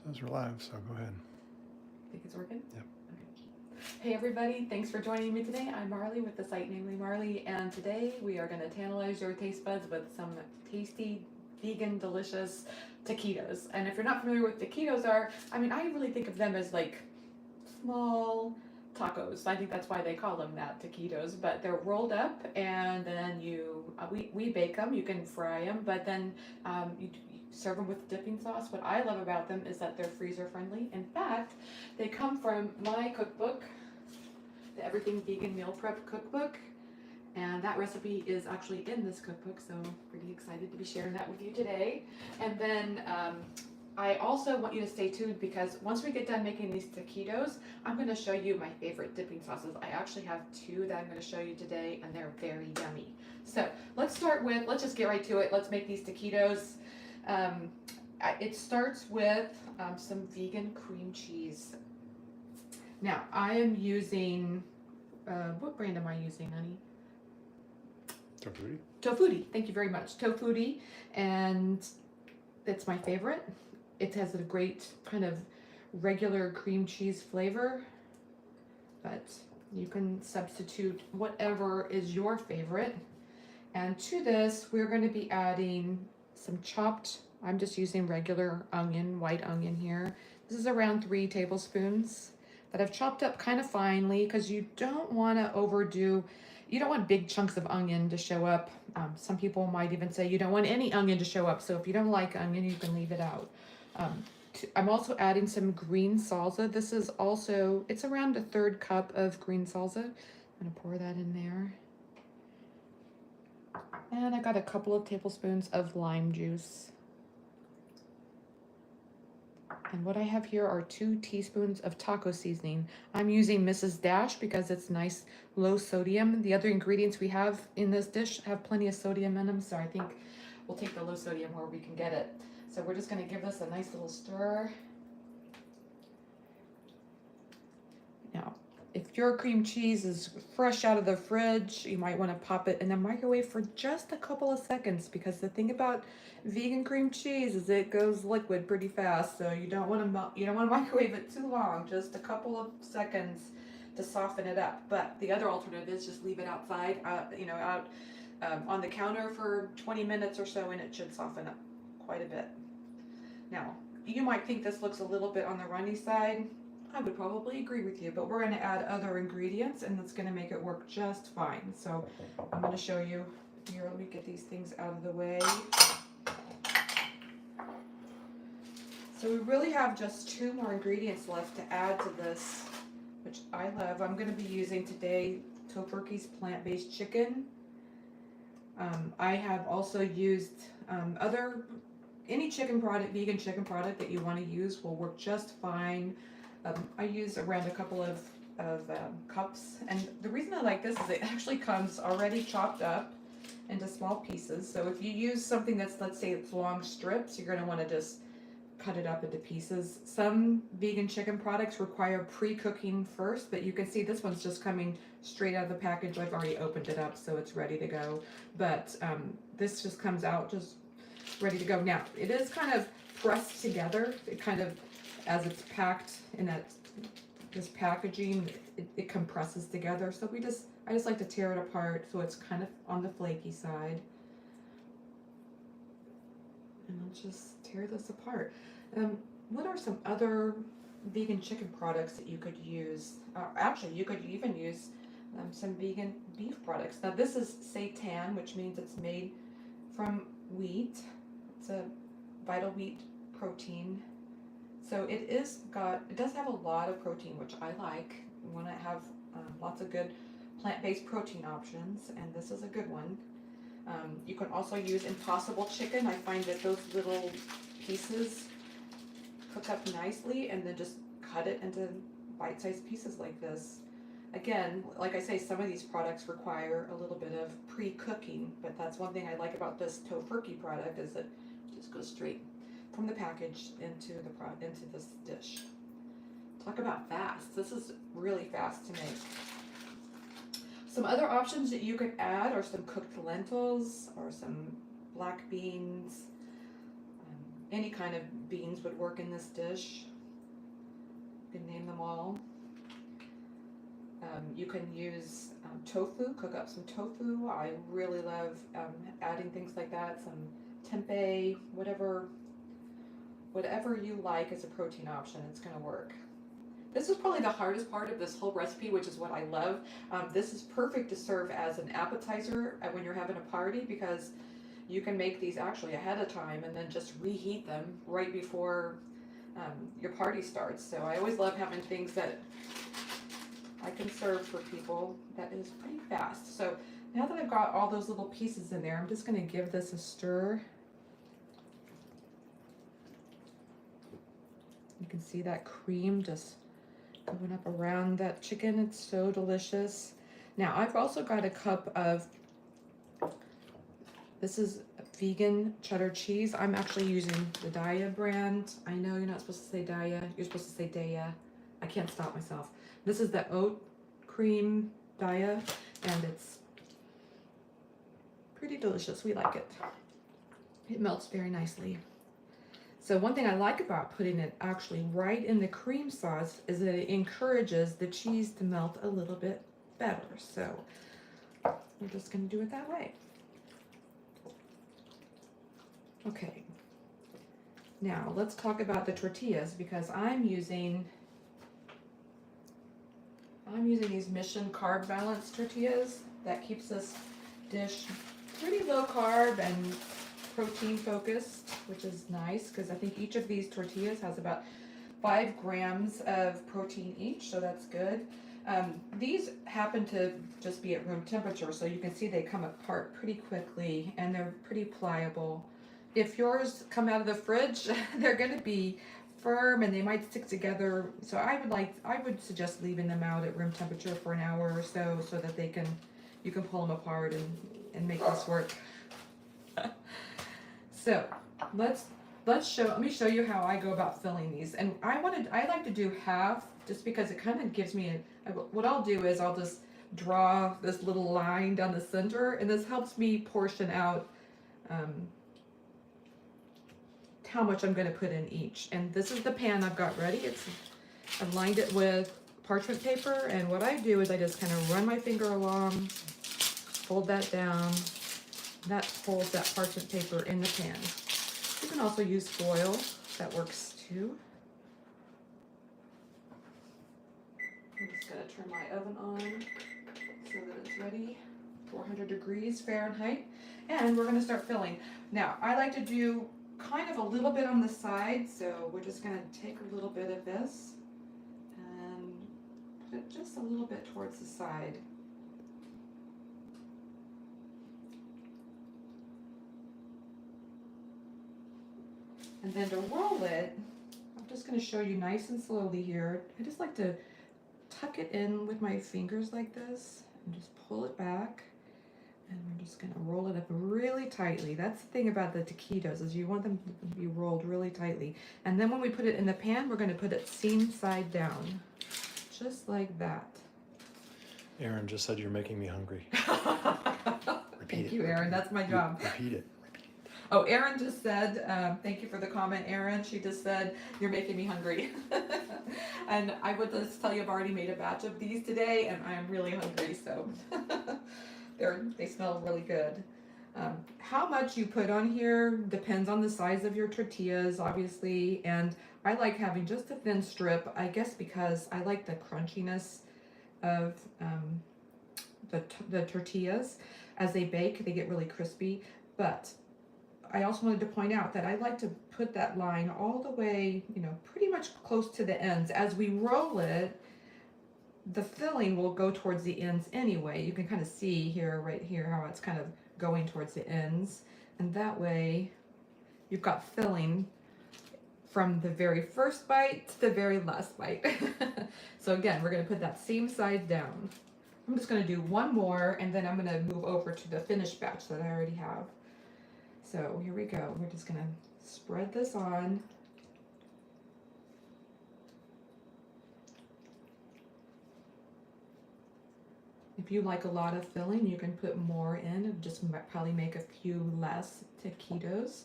Says we're live, so go ahead. Think it's working? Yep. Okay. Hey everybody, thanks for joining me today. I'm Marley with the site Namely Marley, and today we are going to tantalize your taste buds with some tasty, vegan, delicious taquitos. And if you're not familiar with taquitos I really think of them as like small tacos. I think that's why they call them that, taquitos. But they're rolled up, and then we bake them. You can fry them, but then you serve them with dipping sauce. What I love about them is that they're freezer friendly. In fact, they come from my cookbook, the Everything Vegan Meal Prep Cookbook. And that recipe is actually in this cookbook, so I'm pretty excited to be sharing that with you today. And then I also want you to stay tuned because once we get done making these taquitos, I'm going to show you my favorite dipping sauces. I actually have two that I'm going to show you today, and they're very yummy. So let's just get right to it. Let's make these taquitos. It starts with some vegan cream cheese. Now, I am using, what brand am I using, honey? Tofutti. Tofutti, thank you very much. Tofutti, and it's my favorite. It has a great kind of regular cream cheese flavor, but you can substitute whatever is your favorite. And to this, we're going to be adding some chopped, I'm just using regular onion, white onion here. This is around 3 tablespoons that I've chopped up kind of finely because you don't want to overdo. You don't want big chunks of onion to show up. Some people might even say you don't want any onion to show up. So if you don't like onion, you can leave it out. I'm also adding some green salsa. This is also, it's around a 1/3 cup of green salsa. I'm gonna pour that in there. And I got a couple of tablespoons of lime juice. And what I have here are 2 teaspoons of taco seasoning. I'm using Mrs. Dash because it's nice low sodium. The other ingredients we have in this dish have plenty of sodium in them, so I think we'll take the low sodium where we can get it. So we're just going to give this a nice little stir. Now, if your cream cheese is fresh out of the fridge, you might want to pop it in the microwave for just a couple of seconds, because the thing about vegan cream cheese is it goes liquid pretty fast. So you don't want to microwave it too long, just a couple of seconds to soften it up. But the other alternative is just leave it outside, out on the counter for 20 minutes or so, and it should soften up quite a bit. Now, you might think this looks a little bit on the runny side. I would probably agree with you, but we're going to add other ingredients, and that's going to make it work just fine. So I'm going to show you here. Let me get these things out of the way. So we really have just 2 more ingredients left to add to this, which I love. I'm going to be using today Tofurky's plant-based chicken. I have also used any chicken product, vegan chicken product that you want to use will work just fine. I use around a couple of cups, and the reason I like this is it actually comes already chopped up into small pieces. So if you use something that's, let's say it's long strips, you're going to want to just cut it up into pieces. Some vegan chicken products require pre-cooking first, but you can see this one's just coming straight out of the package. I've already opened it up, so it's ready to go. But this just comes out just ready to go. Now, it is kind of pressed together. It kind of, as it's packed in this packaging, it compresses together. So I just like to tear it apart so it's kind of on the flaky side. And I'll just tear this apart. What are some other vegan chicken products that you could use? Actually, you could even use some vegan beef products. Now, this is seitan, which means it's made from wheat. It's a vital wheat protein. So it does have a lot of protein, which I like. You want to have lots of good plant-based protein options, and this is a good one. You can also use Impossible chicken. I find that those little pieces cook up nicely, and then just cut it into bite-sized pieces like this. Again, like I say, some of these products require a little bit of pre-cooking, but that's one thing I like about this Tofurky product is that it just goes straight from the package into this dish. Talk about fast. This is really fast to make. Some other options that you could add are some cooked lentils or some black beans. any kind of beans would work in this dish. You can name them all. You can use tofu, cook up some tofu. I really love adding things like that, some tempeh, whatever you like as a protein option, it's going to work. This is probably the hardest part of this whole recipe, which is what I love. This is perfect to serve as an appetizer when you're having a party, because you can make these actually ahead of time and then just reheat them right before your party starts. So I always love having things that I can serve for people that is pretty fast. So now that I've got all those little pieces in there, I'm just going to give this a stir. You can see that cream just going up around that chicken. It's so delicious. Now I've also got a cup of, this is vegan cheddar cheese. I'm actually using the Daya brand. I know you're not supposed to say Daya, you're supposed to say Daya. I can't stop myself. This is the oat cream Daya, and it's pretty delicious. We like it. It melts very nicely. So one thing I like about putting it actually right in the cream sauce is that it encourages the cheese to melt a little bit better. So we're just going to do it that way. Okay. Now let's talk about the tortillas, because I'm using these Mission Carb Balance tortillas. That keeps this dish pretty low carb and protein focused, which is nice, because I think each of these tortillas has about 5 grams of protein each, so that's good. These happen to just be at room temperature, so you can see they come apart pretty quickly and they're pretty pliable. If yours come out of the fridge, they're going to be firm and they might stick together. So I would suggest leaving them out at room temperature for an hour or so that you can pull them apart and make this work. So let me show you how I go about filling these. And I like to do half, just because it kind of gives me what I'll do is I'll just draw this little line down the center, and this helps me portion out how much I'm going to put in each. And this is the pan I've got ready. I've lined it with parchment paper, and what I do is I just kind of run my finger along, fold that down. That holds that parchment paper in the pan. You can also use foil, that works too. I'm just going to turn my oven on so that it's ready, 400 degrees Fahrenheit, and we're going to start filling. Now, I like to do kind of a little bit on the side, so we're just going to take a little bit of this and put it just a little bit towards the side. And then to roll it, I'm just going to show you nice and slowly here. I just like to tuck it in with my fingers like this and just pull it back. And we're just going to roll it up really tightly. That's the thing about the taquitos, is you want them to be rolled really tightly. And then when we put it in the pan, we're going to put it seam side down, just like that. Aaron just said you're making me hungry. Thank you, Aaron. That's my job. Repeat it. Oh, Erin just said, thank you for the comment, Erin. She just said, you're making me hungry. And I would just tell you, I've already made a batch of these today, and I am really hungry, so they smell really good. How much you put on here depends on the size of your tortillas, obviously, and I like having just a thin strip, I guess because I like the crunchiness of the tortillas. As they bake, they get really crispy, but I also wanted to point out that I like to put that line all the way, pretty much close to the ends. As we roll it, the filling will go towards the ends anyway. You can kind of see here, right here, how it's kind of going towards the ends. And that way, you've got filling from the very first bite to the very last bite. So again, we're going to put that same side down. I'm just going to do one more, and then I'm going to move over to the finished batch that I already have. So here we go. We're just going to spread this on. If you like a lot of filling, you can put more in. Just probably make a few less taquitos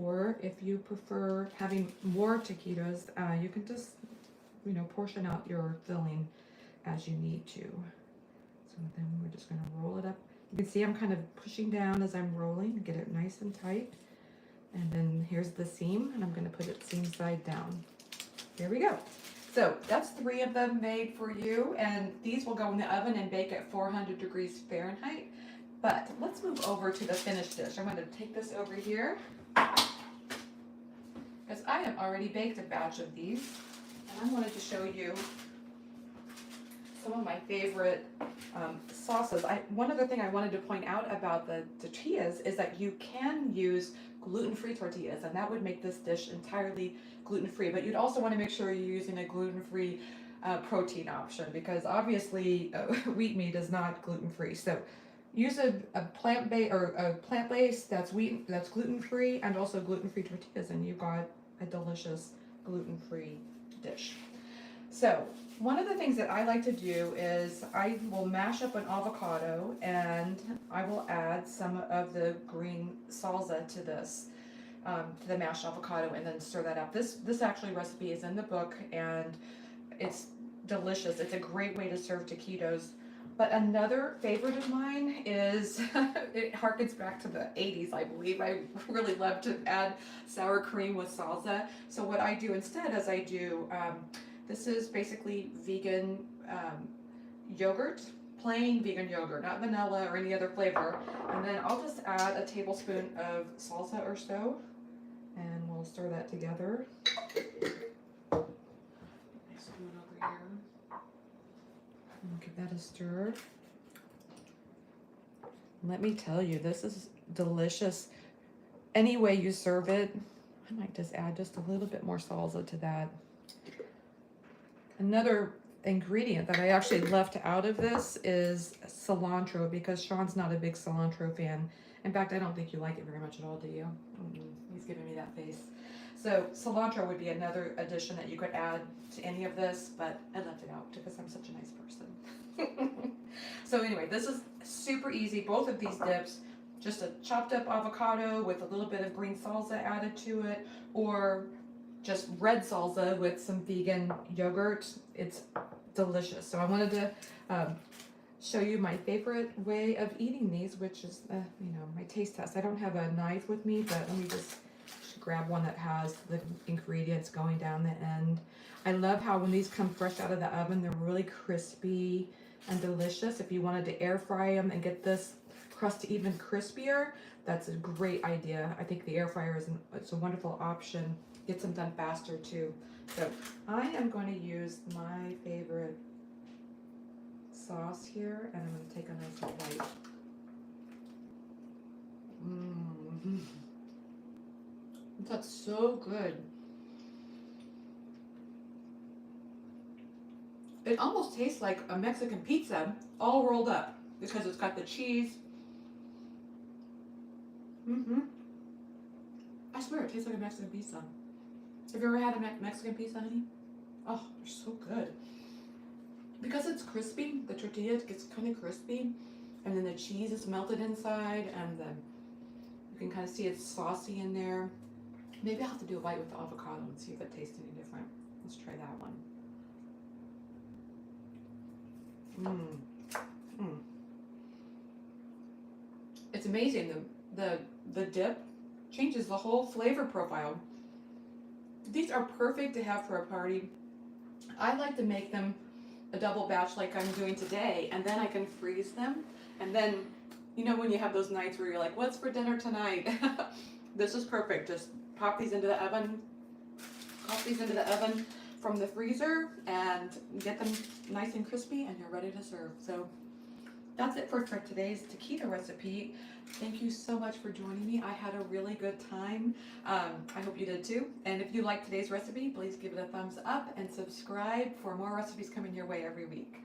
Or if you prefer having more taquitos, you can just, portion out your filling as you need to. So then we're just gonna roll it up. You can see I'm kind of pushing down as I'm rolling to get it nice and tight. And then here's the seam, and I'm gonna put it seam side down. There we go. So that's 3 of them made for you, and these will go in the oven and bake at 400 degrees Fahrenheit. But let's move over to the finished dish. I'm gonna take this over here, because I have already baked a batch of these, and I wanted to show you some of my favorite sauces. One other thing I wanted to point out about the tortillas is that you can use gluten-free tortillas, and that would make this dish entirely gluten-free. But you'd also want to make sure you're using a gluten-free protein option, because obviously wheat meat is not gluten-free. So use a plant base that's gluten-free, and also gluten-free tortillas, and you've got a delicious gluten-free dish. So one of the things that I like to do is I will mash up an avocado, and I will add some of the green salsa to this, to the mashed avocado, and then stir that up. This actually recipe is in the book, and it's delicious. It's a great way to serve taquitos. But another favorite of mine is, it harkens back to the 80s, I believe. I really love to add sour cream with salsa. So what I do instead is I do, this is basically vegan yogurt, plain vegan yogurt, not vanilla or any other flavor. And then I'll just add a tablespoon of salsa or so, and we'll stir that together. Nice spoon over here. And give that a stir. Let me tell you, this is delicious. Any way you serve it, I might just add just a little bit more salsa to that. Another ingredient that I actually left out of this is cilantro, because Sean's not a big cilantro fan. In fact, I don't think you like it very much at all, do you? He's giving me that face. So cilantro would be another addition that you could add to any of this, but I left it out because I'm such a nice person. So anyway, this is super easy. Both of these dips, just a chopped up avocado with a little bit of green salsa added to it, or just red salsa with some vegan yogurt. It's delicious. So I wanted to show you my favorite way of eating these, which is, my taste test. I don't have a knife with me, but let me just grab one that has the ingredients going down the end. I love how when these come fresh out of the oven, they're really crispy and delicious. If you wanted to air fry them and get this crust even crispier, that's a great idea. I think the air fryer is a wonderful option. Gets them done faster too. So I am going to use my favorite sauce here, and I'm going to take a nice bite. That's so good. It almost tastes like a Mexican pizza all rolled up, because it's got the cheese. I swear it tastes like a Mexican pizza. Have you ever had a Mexican pizza, honey? Oh, they're so good. Because it's crispy, the tortilla gets kind of crispy, and then the cheese is melted inside, and then you can kind of see it's saucy in there. Maybe I'll have to do a bite with the avocado and see if it tastes any different. Let's try that one. It's amazing. The dip changes the whole flavor profile. These are perfect to have for a party. I like to make them a double batch like I'm doing today, and then I can freeze them. And then, when you have those nights where you're like, what's for dinner tonight? This is perfect. Just pop these into the oven from the freezer and get them nice and crispy, and you're ready to serve. So that's it for today's taquito recipe. Thank you so much for joining me. I had a really good time. I hope you did too. And if you liked today's recipe, please give it a thumbs up and subscribe for more recipes coming your way every week.